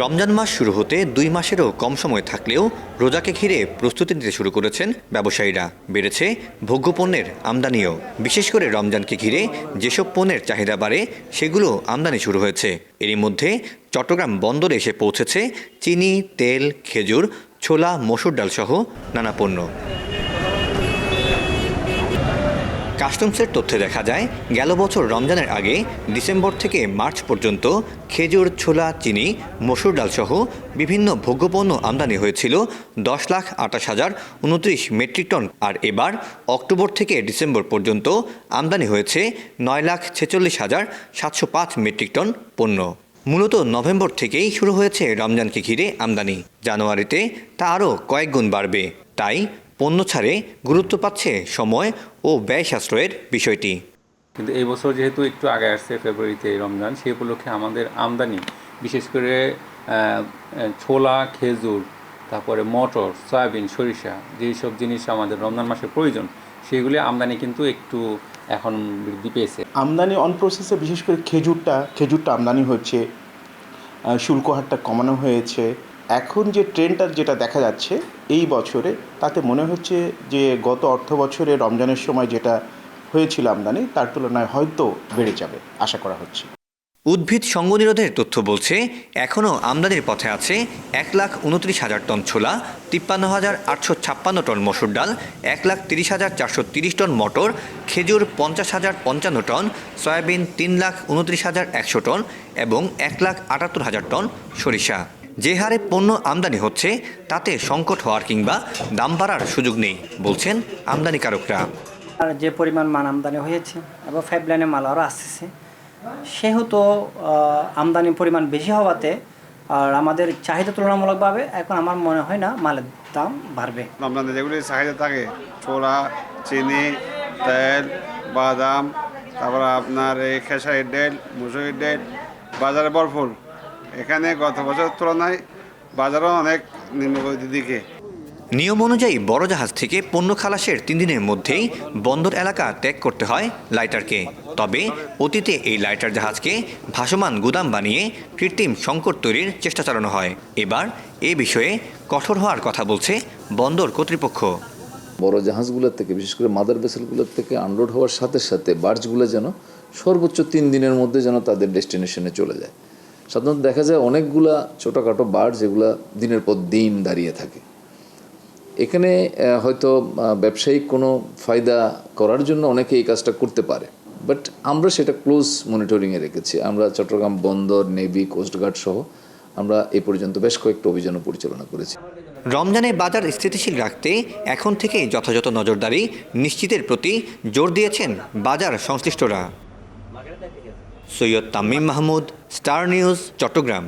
রমজান মাস শুরু হতে 2 মাসেরও কম সময় থাকলেও রোজাকে ঘিরে প্রস্তুতি নিতে শুরু করেছেন ব্যবসায়ীরা। বেড়েছে ভোগ্যপণ্যের আমদানিও। বিশেষ করে রমজানকে ঘিরে যেসব পণ্যের চাহিদা বাড়ে সেগুলো আমদানি শুরু হয়েছে। এরই মধ্যে চট্টগ্রাম বন্দরে এসে পৌঁছেছে চিনি, তেল, খেজুর, ছোলা, মসুর ডাল সহ নানা পণ্য। কাস্টমসের তথ্যে দেখা যায়, গেল বছর রমজানের আগে ডিসেম্বর থেকে মার্চ পর্যন্ত খেজুর, ছোলা, চিনি, মসুর ডাল সহ বিভিন্ন ভোগ্যপণ্য আমদানি হয়েছিল 10,28,029 মেট্রিক টন। আর এবার অক্টোবর থেকে ডিসেম্বর পর্যন্ত আমদানি হয়েছে 9,46,705 মেট্রিক টন পণ্য। মূলত নভেম্বর থেকেই শুরু হয়েছে রমজানকে ঘিরে আমদানি। জানুয়ারিতে তা আরও কয়েক গুণ বাড়বে। তাই পণ্য ছাড়ে গুরুত্ব পাচ্ছে সময় ও ব্যয় সাশ্রয়ের বিষয়টি। কিন্তু এই বছর যেহেতু একটু আগে আসছে ফেব্রুয়ারিতে রমজান, সেই উপলক্ষে আমাদের আমদানি বিশেষ করে ছোলা, খেজুর, তারপরে মটর, সয়াবিন, সরিষা, যেই সব জিনিস আমাদের রমজান মাসে প্রয়োজন, সেগুলি আমদানি কিন্তু একটু এখন বৃদ্ধি পেয়েছে। আমদানি অন প্রসেসে বিশেষ করে খেজুরটা আমদানি হচ্ছে, শুল্ক হারটা কমানো হয়েছে। এখন যে ট্রেন্ডটা যেটা দেখা যাচ্ছে এই বছরে, তাতে মনে হচ্ছে যে গত অর্থ বছরে রমজানের সময় যেটা হয়েছিল আমদানি, তার তুলনায় হয়তো বেড়ে যাবে আশা করা হচ্ছে। উদ্ভিদ সঙ্গনিরোধের তথ্য বলছে, এখনও আমদানির পথে আছে 1,29,000 টন ছোলা, 53,856 টন মসুর ডাল, 1,30,430 টন মটর, খেজুর 50,055 টন, সয়াবিন 3,29,100 টন এবং 1,78,000 টন সরিষা। যে হারে পণ্য আমদানি হচ্ছে তাতে সংকট হওয়ার কিংবা দাম বাড়ার সুযোগ নেই বলছেন আমদানিকারকরা। আর যে পরিমাণ মান আমদানি হয়েছে এবং পাইপলাইনে মাল আরও আসছে, সেহেতু আমদানির পরিমাণ বেশি হওয়াতে আর আমাদের চাহিদা তুলনামূলকভাবে এখন আমার মনে হয় না মালের দাম বাড়বে। আমদানি যেগুলি চাহিদা থাকে, ছোলা, চিনি, তেল, বাদাম, তারপরে আপনার এই খেসারির ডাল, মুসুরির ডাল বাজারে ভরপুর। এখানে গত বছরের তুলনায় বাজারও অনেক নিম্নগতির দিকে। নিয়ম অনুযায়ী বড় জাহাজ থেকে পণ্য খালাসের 3 দিনের মধ্যেই বন্দর এলাকা ত্যাগ করতে হয় লাইটারকে। তবে অতীতে এই লাইটার জাহাজকে ভাসমান গুদাম বানিয়ে কৃত্রিম সংকট তৈরির চেষ্টা চালানো হয়। এবার এ বিষয়ে কঠোর হওয়ার কথা বলছে বন্দর কর্তৃপক্ষ। বড় জাহাজগুলোর থেকে, বিশেষ করে মাদার ভেসেলগুলোর থেকে আনলোড হওয়ার সাথে সাথে বার্জগুলো যেন সর্বোচ্চ 3 দিনের মধ্যে যেন তাদের ডেস্টিনেশনে চলে যায়। সাধারণত দেখা যায় অনেকগুলা ছোটোখাটো বার্জ যেগুলো দিনের পর দিন দাঁড়িয়ে থাকে। এখানে হয়তো ব্যবসায়িক কোনো ফায়দা করার জন্য অনেকে এই কাজটা করতে পারে, বাট আমরা সেটা ক্লোজ মনিটরিংয়ে রেখেছি। আমরা চট্টগ্রাম বন্দর, নেভি, কোস্টগার্ড সহ আমরা এই পর্যন্ত বেশ কয়েকটা অভিযানও পরিচালনা করেছি। রমজানে বাজার স্থিতিশীল রাখতে এখন থেকেই যথাযথ নজরদারি নিশ্চিতের প্রতি জোর দিয়েছেন বাজার সংশ্লিষ্টরা। Syed Tamim Mahmud, Star News, Chittagong.